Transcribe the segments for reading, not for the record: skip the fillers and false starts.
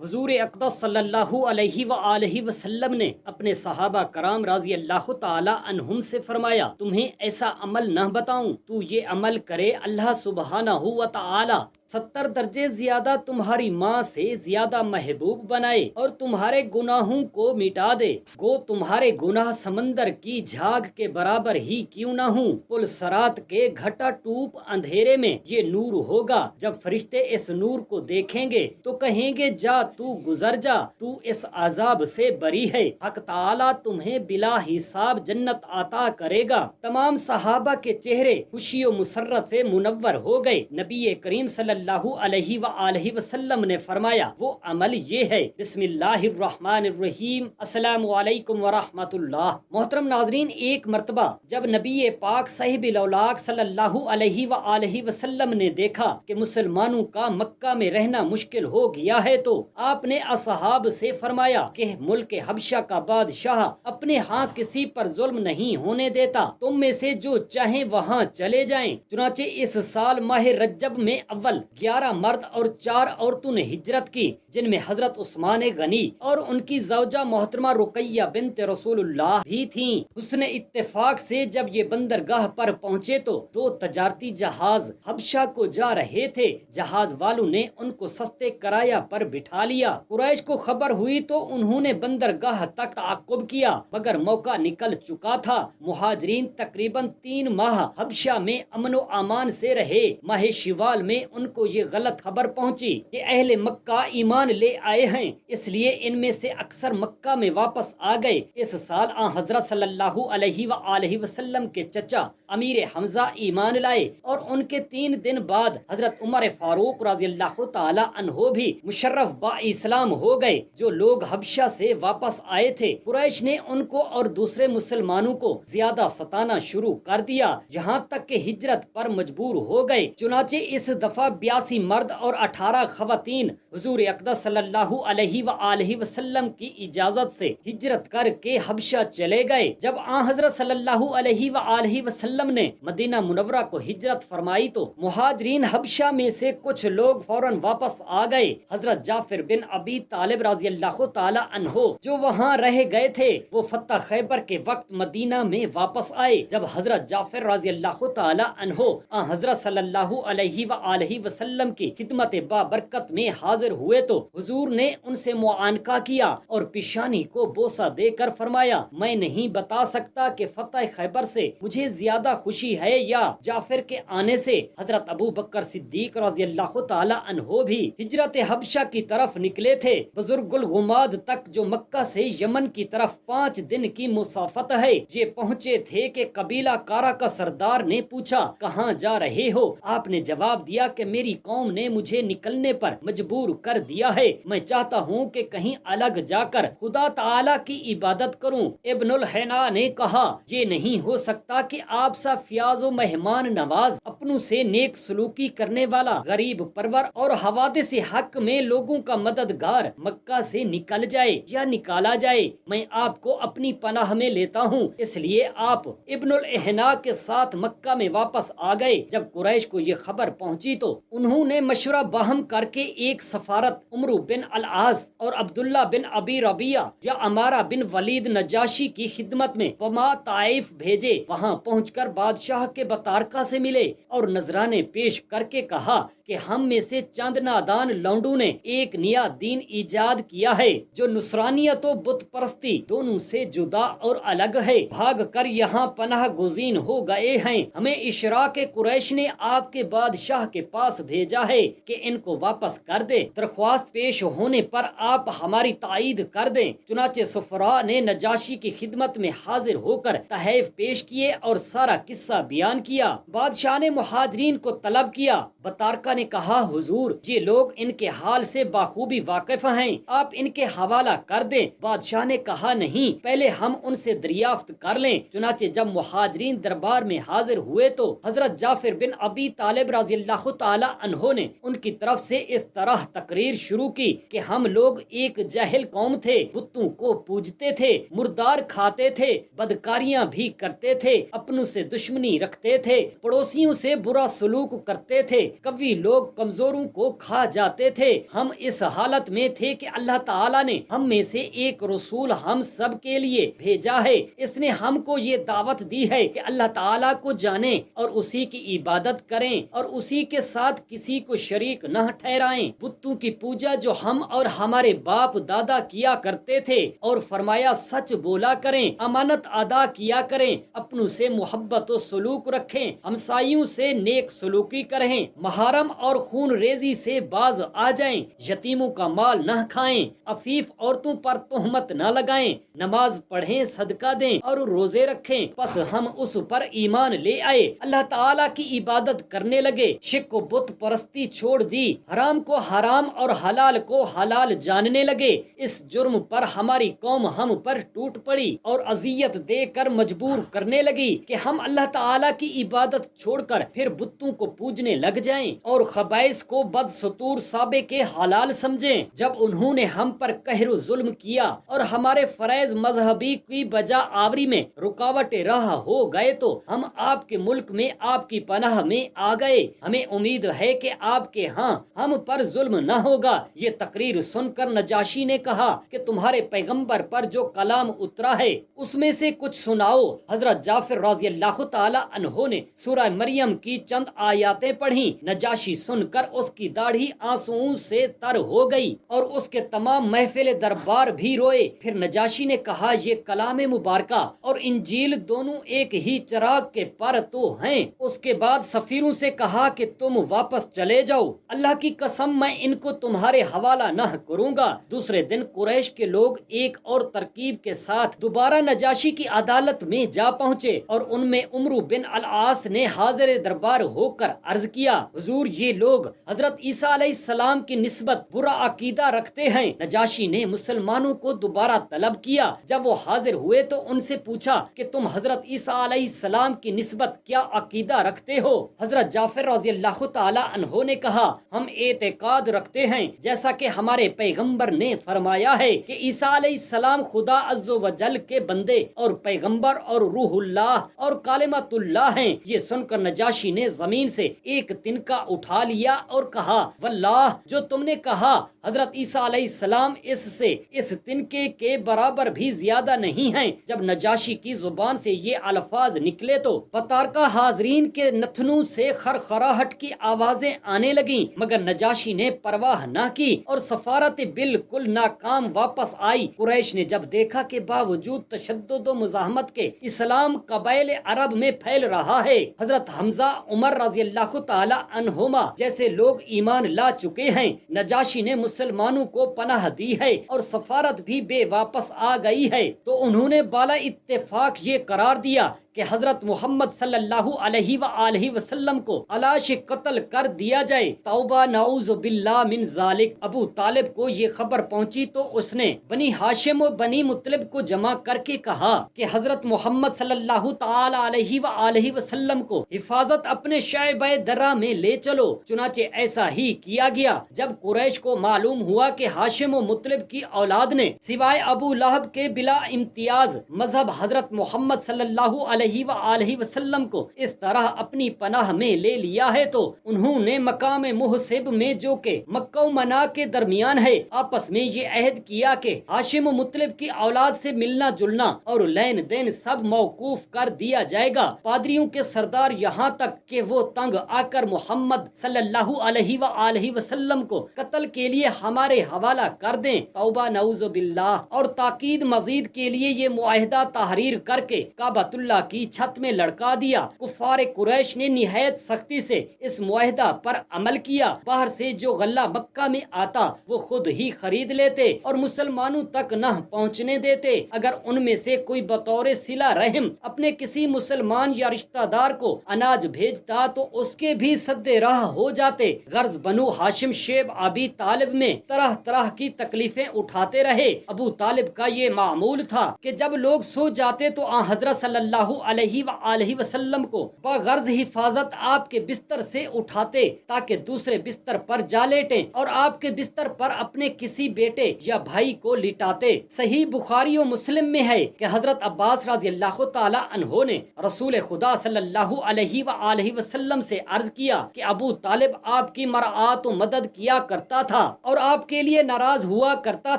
حضور اقدس صلی اللہ علیہ وآلہ وسلم نے اپنے صحابہ کرام رضی اللہ تعالی عنہم سے فرمایا، تمہیں ایسا عمل نہ بتاؤں تو یہ عمل کرے اللہ سبحانہ و تعالی 70 درجے زیادہ تمہاری ماں سے زیادہ محبوب بنائے اور تمہارے گناہوں کو مٹا دے، گو تمہارے گناہ سمندر کی جھاگ کے برابر ہی کیوں نہ ہوں۔ پل صراط کے گھٹا ٹوپ اندھیرے میں یہ نور ہوگا، جب فرشتے اس نور کو دیکھیں گے تو کہیں گے جا تو گزر جا، تو اس عذاب سے بری ہے، حق تعالی تمہیں بلا حساب جنت عطا کرے گا۔ تمام صحابہ کے چہرے خوشی و مسرت سے منور ہو گئے۔ نبی کریم صلی اللہ علیہ وآلہ وسلم نے فرمایا وہ عمل یہ ہے۔ بسم اللہ الرحمن الرحیم، السلام علیکم ورحمۃ اللہ۔ محترم ناظرین، ایک مرتبہ جب نبی پاک صاحب الاولاق صلی اللہ علیہ وآلہ وسلم نے دیکھا کہ مسلمانوں کا مکہ میں رہنا مشکل ہو گیا ہے تو آپ نے اصحاب سے فرمایا کہ ملک حبشہ کا بادشاہ اپنے ہاں کسی پر ظلم نہیں ہونے دیتا، تم میں سے جو چاہیں وہاں چلے جائیں۔ چنانچہ اس سال ماہ رجب میں اول 11 مرد اور 4 عورتوں نے ہجرت کی، جن میں حضرت عثمان غنی اور ان کی زوجہ محترمہ رقیہ بنت رسول اللہ بھی تھیں۔ حسن اتفاق سے جب یہ بندرگاہ پر پہنچے تو 2 تجارتی جہاز حبشہ کو جا رہے تھے۔ جہاز والوں نے ان کو سستے کرایہ پر بٹھا لیا۔ قریش کو خبر ہوئی تو انہوں نے بندرگاہ تک تعاقب کیا، مگر موقع نکل چکا تھا۔ مہاجرین تقریباً 3 ماہ حبشہ میں امن و امان سے رہے۔ ماہ شوال میں ان کو یہ غلط خبر پہنچی کہ اہل مکہ ایمان لے آئے ہیں، اس لیے ان میں سے اکثر مکہ میں واپس آ گئے۔ اس سال آن حضرت صلی اللہ علیہ وآلہ وسلم کے چچا امیر حمزہ ایمان لائے اور ان کے 3 دن بعد حضرت عمر فاروق رضی اللہ تعالی عنہ بھی مشرف با اسلام ہو گئے۔ جو لوگ حبشہ سے واپس آئے تھے، قریش نے ان کو اور دوسرے مسلمانوں کو زیادہ ستانا شروع کر دیا، یہاں تک کہ ہجرت پر مجبور ہو گئے۔ چنانچہ اس دفعہ 82 مرد اور 18 خواتین حضور اقدس صلی اللہ علیہ وآلہ وسلم کی اجازت سے ہجرت کر کے حبشہ چلے گئے۔ جب آن حضرت صلی اللہ علیہ وآلہ وسلم نے مدینہ منورہ کو ہجرت فرمائی تو مہاجرین حبشہ میں سے کچھ لوگ فوراً واپس آ گئے۔ حضرت جعفر بن ابی طالب رضی اللہ تعالی عنہ جو وہاں رہ گئے تھے، وہ فتح خیبر کے وقت مدینہ میں واپس آئے۔ جب حضرت جعفر رضی اللہ تعالی عنہ آن حضرت صلی اللہ علیہ وآلہ وسلم کی خدمت بابرکت میں حاضر ہوئے تو حضور نے ان سے معانقہ کیا اور پیشانی کو بوسہ دے کر فرمایا، میں نہیں بتا سکتا کہ فتح خیبر سے مجھے زیادہ خوشی ہے یا جعفر کے آنے سے۔ حضرت ابو بکر صدیق رضی اللہ تعالی عنہ بھی ہجرت حبشہ کی طرف نکلے تھے۔ بزرگ الغماد تک جو مکہ سے یمن کی طرف 5 دن کی مسافت ہے، یہ پہنچے تھے کہ قبیلہ کارا کا سردار نے پوچھا کہاں جا رہے ہو؟ آپ نے جواب دیا کہ میری قوم نے مجھے نکلنے پر مجبور کر دیا ہے، میں چاہتا ہوں کہ کہیں الگ جا کر خدا تعالی کی عبادت کروں۔ ابن الحنا نے کہا یہ نہیں ہو سکتا کہ آپ سا فیاض و مہمان نواز، اپنوں سے نیک سلوکی کرنے والا، غریب پرور اور حوادث حق میں لوگوں کا مددگار مکہ سے نکل جائے یا نکالا جائے۔ میں آپ کو اپنی پناہ میں لیتا ہوں۔ اس لیے آپ ابن الحنا کے ساتھ مکہ میں واپس آ گئے۔ جب قریش کو یہ خبر پہنچی تو انہوں نے مشورہ باہم کر کے ایک سفارت عمرو بن العاص اور عبداللہ بن ابی ربیعہ یا عمارہ بن ولید نجاشی کی خدمت میں وما طائف بھیجے۔ وہاں پہنچ کر بادشاہ کے بطارکہ سے ملے اور نذرانے پیش کر کے کہا کہ ہم میں سے چند نادان لونڈوں نے ایک نیا دین ایجاد کیا ہے جو نصرانیت و بت پرستی دونوں سے جدا اور الگ ہے، بھاگ کر یہاں پناہ گزین ہو گئے ہیں۔ ہمیں اشراق قریش نے آپ کے بادشاہ کے پاس بھیجا ہے کہ ان کو واپس کر دے، درخواست پیش ہونے پر آپ ہماری تائید کر دیں۔ چنانچہ سفراء نے نجاشی کی خدمت میں حاضر ہو کر تحائف پیش کیے اور سارا قصہ بیان کیا۔ بادشاہ نے مہاجرین کو طلب کیا۔ بطارکہ نے کہا حضور یہ لوگ ان کے حال سے بخوبی واقف ہیں، آپ ان کے حوالہ کر دیں۔ بادشاہ نے کہا نہیں، پہلے ہم ان سے دریافت کر لیں۔ چنانچہ جب مہاجرین دربار میں حاضر ہوئے تو حضرت جعفر بن ابی طالب رضی اللہ تعالی عنہ نے ان کی طرف سے اس طرح تقریر شروع کی کہ ہم لوگ ایک جاہل قوم تھے، بتوں کو پوجتے تھے، مردار کھاتے تھے، بدکاریاں بھی کرتے تھے، اپنوں سے دشمنی رکھتے تھے، پڑوسیوں سے برا سلوک کرتے تھے، قوی لوگ کمزوروں کو کھا جاتے تھے۔ ہم اس حالت میں تھے کہ اللہ تعالیٰ نے ہم میں سے ایک رسول ہم سب کے لیے بھیجا ہے، اس نے ہم کو یہ دعوت دی ہے کہ اللہ تعالیٰ کو جانیں اور اسی کی عبادت کریں اور اسی کے ساتھ کسی کو شریک نہ ٹھہرائیں۔ بتوں کی پوجا جو ہم اور ہمارے باپ دادا کیا کرتے تھے، اور فرمایا سچ بولا کریں، امانت ادا کیا کریں، اپنوں سے محبت و سلوک رکھیں، ہمسایوں سے نیک سلوکی کریں، محرم اور خون ریزی سے باز آ جائیں، یتیموں کا مال نہ کھائیں، عفیف عورتوں پر تہمت نہ لگائیں، نماز پڑھیں، صدقہ دیں اور روزے رکھیں۔ پس ہم اس پر ایمان لے آئے، اللہ تعالیٰ کی عبادت کرنے لگے، شرک و بت پرستی چھوڑ دی، حرام کو حرام اور حلال کو حلال جاننے لگے۔ اس جرم پر ہماری قوم ہم پر ٹوٹ پڑی اور اذیت دے کر مجبور کرنے لگی کہ ہم اللہ تعالیٰ کی عبادت چھوڑ کر پھر بتوں کو پوجنے لگ جائیں اور خبائث کو بدستور سابے کے حلال سمجھیں۔ جب انہوں نے ہم پر قہر و ظلم کیا اور ہمارے فرائض مذہبی کی بجا آوری میں رکاوٹ راہ ہو گئے تو ہم آپ کے ملک میں آپ کی پناہ میں آ گئے، ہمیں امید ہے کہ آپ کے ہاں ہم پر ظلم نہ ہوگا۔ یہ تقریر سن کر نجاشی نے کہا کہ تمہارے پیغمبر پر جو کلام اترا ہے اس میں سے کچھ سناؤ۔ حضرت جعفر رضی اللہ تعالی عنہ نے سورہ مریم کی چند آیاتیں پڑھیں۔ نجاشی سن کر اس کی داڑھی آنسوؤں سے تر ہو گئی اور اس کے تمام محفل دربار بھی روئے۔ پھر نجاشی نے کہا یہ کلام مبارکہ اور انجیل دونوں ایک ہی چراغ کے پر تو ہیں۔ اس کے بعد سفیروں سے کہا کہ تم واپس چلے جاؤ، اللہ کی قسم میں ان کو تمہارے حوالہ نہ کروں گا۔ دوسرے دن قریش کے لوگ ایک اور ترکیب کے ساتھ دوبارہ نجاشی کی عدالت میں جا پہنچے اور ان میں عمرو بن العاص نے حاضر دربار ہو کر عرض کیا، حضور یہ لوگ حضرت عیسیٰ علیہ السلام کی نسبت برا عقیدہ رکھتے ہیں۔ نجاشی نے مسلمانوں کو دوبارہ طلب کیا۔ جب وہ حاضر ہوئے تو ان سے پوچھا کہ تم حضرت عیسیٰ علیہ السلام کی نسبت کیا عقیدہ رکھتے ہو؟ حضرت جعفر رضی اللہ تعالی عنہ نے کہا ہم اعتقاد رکھتے ہیں جیسا کہ ہمارے پیغمبر نے فرمایا ہے کہ عیسیٰ علیہ السلام خدا عز و جل کے بندے اور پیغمبر اور روح اللہ اور کلمۃ اللہ ہیں۔ یہ سن کر نجاشی نے زمین سے ایک تنکا اٹھا لیا اور کہا واللہ جو تم نے کہا حضرت عیسیٰ علیہ السلام اس سے اس تنکے کے برابر بھی زیادہ نہیں ہیں۔ جب نجاشی کی زبان سے یہ الفاظ نکلے تو پتارکہ حاضرین کے نتنوں سے خرخراہٹ کی آوازیں آنے لگیں، مگر نجاشی نے پرواہ نہ کی اور سفارت بالکل ناکام واپس آئی۔ قریش نے جب دیکھا کہ باوجود تشدد و مزاحمت کے اسلام قبائل عرب میں پھیل رہا ہے، حضرت حمزہ عمر رضی اللہ تعالی عنہما جیسے لوگ ایمان لا چکے ہیں، نجاشی نے مسلمانوں کو پناہ دی ہے اور سفارت بھی بے واپس آ گئی ہے، تو انہوں نے بالا اتفاق یہ قرار دیا کہ حضرت محمد صلی اللہ علیہ وآلہ وسلم کو علاش قتل کر دیا جائے۔ توبہ نعوذ باللہ من ذالک۔ ابو طالب کو یہ خبر پہنچی تو اس نے بنی ہاشم و بنی مطلب کو جمع کر کے کہا کہ حضرت محمد صلی اللہ تعالی علیہ وآلہ وسلم کو حفاظت اپنے شعبہ درہ میں لے چلو۔ چنانچہ ایسا ہی کیا گیا۔ جب قریش کو معلوم ہوا کہ ہاشم و مطلب کی اولاد نے سوائے ابو لہب کے بلا امتیاز مذہب حضرت محمد صلی اللہ علیہ وآلہ وسلم کو اس طرح اپنی پناہ میں لے لیا ہے تو انہوں نے مقام محسب میں جو کہ مکہ و منا کے درمیان ہے آپس میں یہ عہد کیا کہ ہاشم و مطلب کی اولاد سے ملنا جلنا اور لین دین سب موقوف کر دیا جائے گا۔ پادریوں کے سردار یہاں تک کہ وہ تنگ آ کر محمد صلی اللہ علیہ وآلہ وسلم کو قتل کے لیے ہمارے حوالہ کر دیں۔ توبہ نعوذ باللہ۔ اور تاکید مزید کے لیے یہ معاہدہ تحریر کر کے کعبۃ اللہ کی چھت میں لڑکا دیا۔ کفار قریش نے نہایت سختی سے اس معاہدہ پر عمل کیا۔ باہر سے جو غلہ مکہ میں آتا وہ خود ہی خرید لیتے اور مسلمانوں تک نہ پہنچنے دیتے۔ اگر ان میں سے کوئی بطور صلہ رحم اپنے کسی مسلمان یا رشتہ دار کو اناج بھیجتا تو اس کے بھی سدے راہ ہو جاتے۔ غرض بنو ہاشم شیب ابی طالب میں طرح طرح کی تکلیفیں اٹھاتے رہے۔ ابو طالب کا یہ معمول تھا کہ جب لوگ سو جاتے تو حضرت صلی اللہ علیہ وآلہ وسلم کو بغرض حفاظت آپ کے بستر سے اٹھاتے تاکہ دوسرے بستر پر جا لیٹیں اور آپ کے بستر پر اپنے کسی بیٹے یا بھائی کو لٹاتے۔ صحیح بخاری و مسلم میں ہے کہ حضرت عباس رضی اللہ تعالی عنہ نے رسول خدا صلی اللہ علیہ وآلہ وسلم سے عرض کیا کہ ابو طالب آپ کی مرعات و مدد کیا کرتا تھا اور آپ کے لیے ناراض ہوا کرتا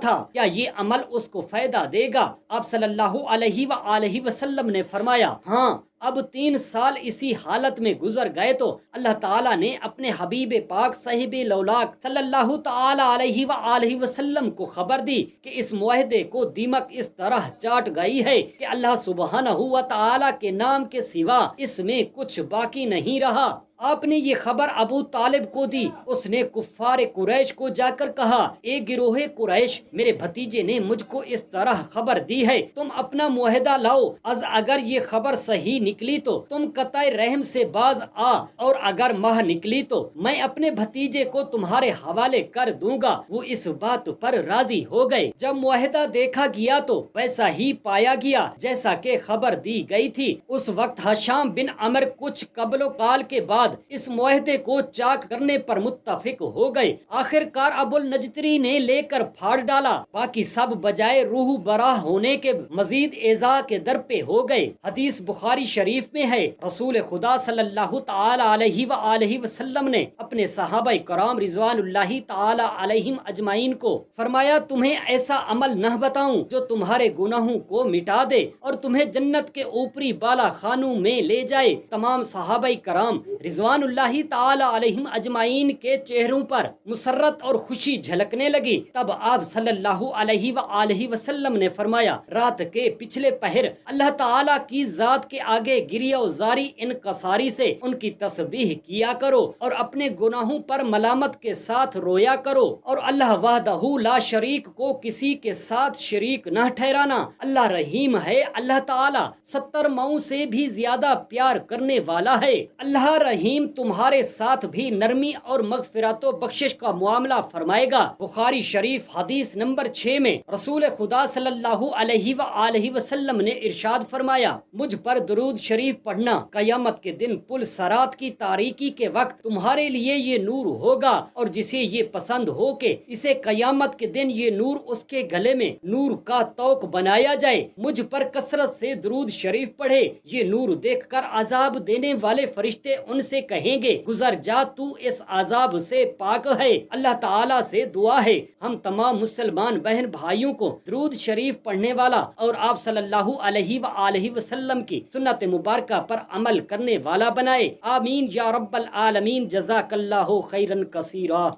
تھا، کیا یہ عمل اس کو فائدہ دے گا؟ آپ صلی اللہ علیہ وآلہ وسلم نے فرمایا ہاں۔ اب 3 سال اسی حالت میں گزر گئے تو اللہ تعالیٰ نے اپنے حبیب پاک صاحب لولاک صلی اللہ تعالی علیہ وآلہ وسلم کو خبر دی کہ اس معاہدے کو دیمک اس طرح چاٹ گئی ہے کہ اللہ سبحانہ و تعالی کے نام کے سوا اس میں کچھ باقی نہیں رہا۔ آپ نے یہ خبر ابو طالب کو دی۔ اس نے کفار قریش کو جا کر کہا، اے گروہ قریش، میرے بھتیجے نے مجھ کو اس طرح خبر دی ہے، تم اپنا معاہدہ لاؤ، اگر یہ خبر صحیح نکلی تو تم قطع رحم سے باز آ، اور اگر ماہ نکلی تو میں اپنے بھتیجے کو تمہارے حوالے کر دوں گا۔ وہ اس بات پر راضی ہو گئے۔ جب معاہدہ دیکھا گیا تو ویسا ہی پایا گیا جیسا کہ خبر دی گئی تھی۔ اس وقت ہشام بن عمر کچھ قبل و قال کے بعد اس معاہدے کو چاک کرنے پر متفق ہو گئے۔ آخر کار ابو النجتری نے لے کر پھاڑ ڈالا، باقی سب بجائے روح براہ ہونے کے مزید ایذا کے در پہ ہو گئے۔ حدیث بخاری شریف میں ہے، رسول خدا صلی اللہ تعالی علیہ وآلہ وسلم نے اپنے صحابہ کرام رضوان اللہ تعالی علیہم اجمعین کو فرمایا، تمہیں ایسا عمل نہ بتاؤں جو تمہارے گناہوں کو مٹا دے اور تمہیں جنت کے اوپری بالا خانوں میں لے جائے۔ تمام صحابہ کرام رضوان اللہ تعالی علیہم اجمعین کے چہروں پر مسرت اور خوشی جھلکنے لگی۔ تب آپ صلی اللہ علیہ وآلہ وسلم نے فرمایا، رات کے پچھلے پہر اللہ تعالی کی ذات کے آگے گریہ و زاری انکساری سے ان کی تسبیح کیا کرو اور اپنے گناہوں پر ملامت کے ساتھ رویا کرو، اور اللہ وحدہ لا شریک کو کسی کے ساتھ شریک نہ ٹھہرانا۔ اللہ رحیم ہے، اللہ تعالی 70 ماؤں سے بھی زیادہ پیار کرنے والا ہے۔ اللہ رحیم تمہارے ساتھ بھی نرمی اور مغفرت و بخشش کا معاملہ فرمائے گا۔ بخاری شریف حدیث نمبر 6 میں رسول خدا صلی اللہ علیہ وآلہ وسلم نے ارشاد فرمایا، مجھ پر درود شریف پڑھنا قیامت کے دن پل صراط کی تاریکی کے وقت تمہارے لیے یہ نور ہوگا، اور جسے یہ پسند ہو کہ اسے قیامت کے دن یہ نور اس کے گلے میں نور کا توق بنایا جائے، مجھ پر کثرت سے درود شریف پڑھے۔ یہ نور دیکھ کر عذاب دینے والے فرشتے ان سے کہیں گے، گزر جا، تو اس عذاب سے پاک ہے۔ اللہ تعالیٰ سے دعا ہے ہم تمام مسلمان بہن بھائیوں کو درود شریف پڑھنے والا اور آپ صلی اللہ علیہ وآلہ وسلم کی سنت مبارکہ پر عمل کرنے والا بنائے۔ آمین یا رب العالمین۔ جزاک اللہ خیرا کثیرا۔